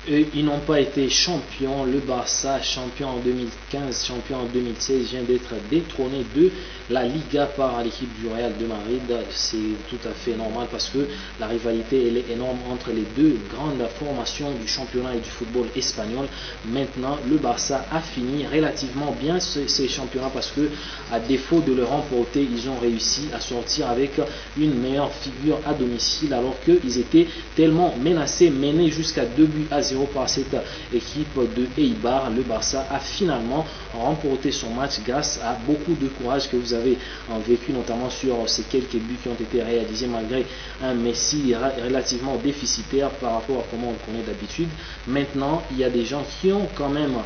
Ils n'ont pas été champions. Le Barça, champion en 2015, champion en 2016, vient d'être détrôné de la Liga par l'équipe du Real de Madrid. C'est tout à fait normal parce que la rivalité elle est énorme entre les deux grandes formations du championnat et du football espagnol. Maintenant, le Barça a fini relativement bien ces championnats parce que, à défaut de le remporter, ils ont réussi à sortir avec une meilleure figure à domicile alors qu'ils étaient tellement menacés, menés jusqu'à 2-0 par cette équipe de Eibar. Le Barça a finalement remporté son match grâce à beaucoup de courage que vous avez vécu, notamment sur ces quelques buts qui ont été réalisés malgré un Messi relativement déficitaire par rapport à comment on le connaît d'habitude. Maintenant, il y a des gens qui ont quand même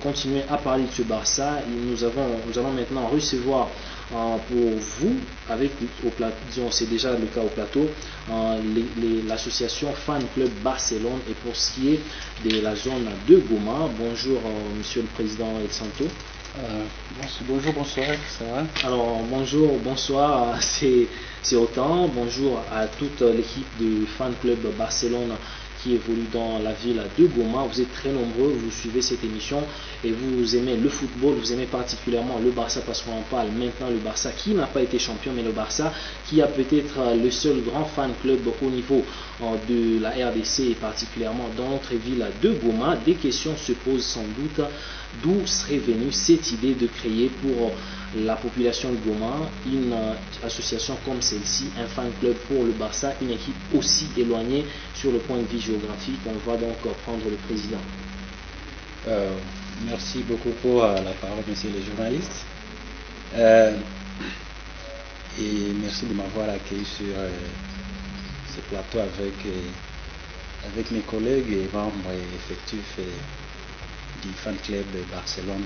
continué à parler de ce Barça. Nous allons maintenant recevoir pour vous, avec disons c'est déjà le cas au plateau, l'association Fan Club Barcelone, et pour ce qui est de la zone de Goma. Bonjour Monsieur le Président El Santo. Bonjour, bonsoir, ça va? Alors bonjour, bonsoir, c'est autant. Bonjour à toute l'équipe du Fan Club Barcelone qui évolue dans la ville de Goma. Vous êtes très nombreux, vous suivez cette émission et vous aimez le football, vous aimez particulièrement le Barça parce qu'on en parle maintenant, le Barça qui n'a pas été champion, mais le Barça qui a peut-être le seul grand fan club au niveau de la RDC et particulièrement dans notre ville de Goma. Des questions se posent sans doute. D'où serait venue cette idée de créer pour la population de Goma une association comme celle-ci, un fan club pour le Barça, une équipe aussi éloignée sur le point de vue géographique? On va donc prendre le président. Merci beaucoup pour la parole, monsieur le journaliste. Et merci de m'avoir accueilli sur ce plateau avec mes collègues et membres effectifs du fan club de Barcelone.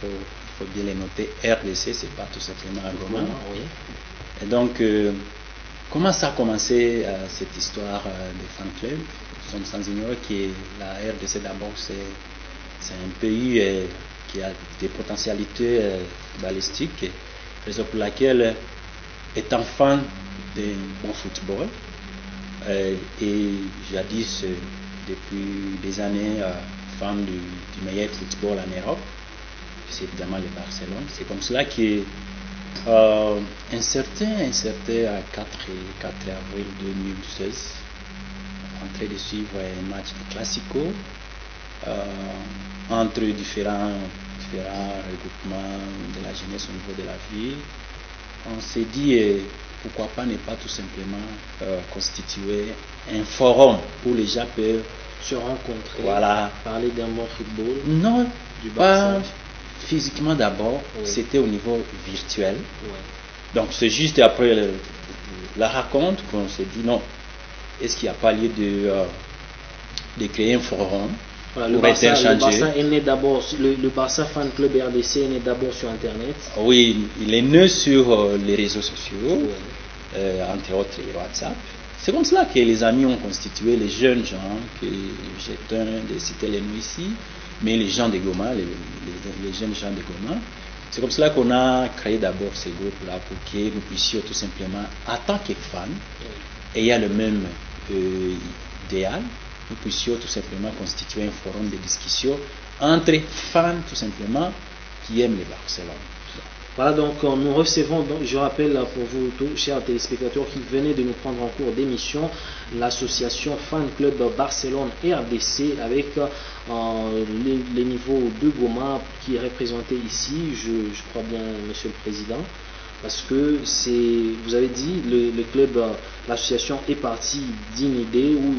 Il faut bien les noter. RDC, c'est pas tout simplement à Goma. Oui. Et donc, comment ça a commencé cette histoire de fan club? Nous sommes sans ignorer que la RDC d'abord c'est un pays qui a des potentialités balistiques, raison pour laquelle, étant fan de bon football, et jadis depuis des années fan du meilleur football en Europe, c'est évidemment le Barcelone. C'est comme cela que un certain 4 avril 2016, en train de suivre un match de Classico entre différents regroupements de la jeunesse au niveau de la ville, on s'est dit pourquoi pas ne pas tout simplement constituer un forum où les gens peuvent Se rencontrer, voilà, parler d'un bon football. Non, du pas Barça. physiquement d'abord, Oui. c'était au niveau virtuel. Ouais. Donc c'est juste après la raconte qu'on s'est dit non, est-ce qu'il n'y a pas lieu de créer un forum Voilà, pour le Barça interchanger? est né d'abord, le Barça Fan Club RDC est né d'abord sur Internet. Oui, il est né sur les réseaux sociaux, Ouais. entre autres WhatsApp. C'est comme cela que les amis ont constitué les jeunes gens, que j'ai train de citer les noms ici, mais les gens de Goma, les jeunes gens de Goma. C'est comme cela qu'on a créé d'abord ces groupes-là pour que nous puissions tout simplement, en tant que fans, ayant le même idéal, nous puissions tout simplement constituer un forum de discussion entre fans tout simplement qui aiment le Barcelone. Voilà, donc nous recevons, donc, je rappelle pour vous tous, chers téléspectateurs qui venaient de nous prendre en cours d'émission, l'association Fan Club Barcelone RDC avec les niveaux de Goma qui est représenté ici, je crois bien, Monsieur le Président, parce que vous avez dit, le club, l'association est partie d'une idée ou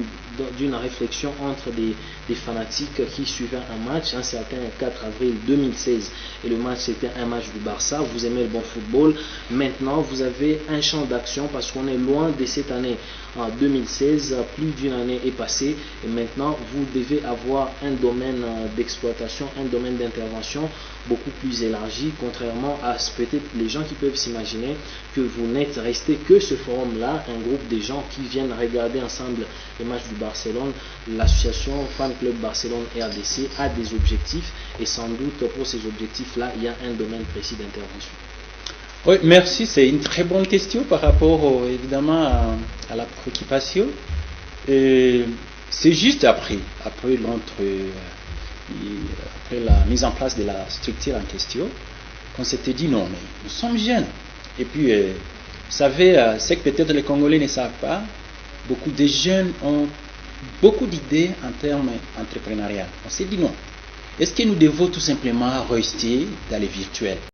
d'une réflexion entre des fanatiques qui suivaient un match, un certain 4 avril 2016, et le match c'était un match du Barça. Vous aimez le bon football, maintenant vous avez un champ d'action parce qu'on est loin de cette année en 2016, plus d'une année est passée et maintenant vous devez avoir un domaine d'exploitation, un domaine d'intervention beaucoup plus élargi, contrairement à peut-être les gens qui peuvent s'imaginer que vous n'êtes resté que ce forum là, un groupe de gens qui viennent regarder ensemble les matchs du Barcelone. L'association Fan Club Barcelone RDC a des objectifs et sans doute pour ces objectifs là il y a un domaine précis d'intervention. Oui, merci, c'est une très bonne question par rapport évidemment à la préoccupation. Ce c'est juste après la mise en place de la structure en question, qu'on s'était dit non, mais nous sommes jeunes. Et puis, vous savez, c'est que peut-être les Congolais ne savent pas, beaucoup de jeunes ont beaucoup d'idées en termes entrepreneuriaux. On s'est dit non. Est-ce que nous devons tout simplement rester dans le virtuel?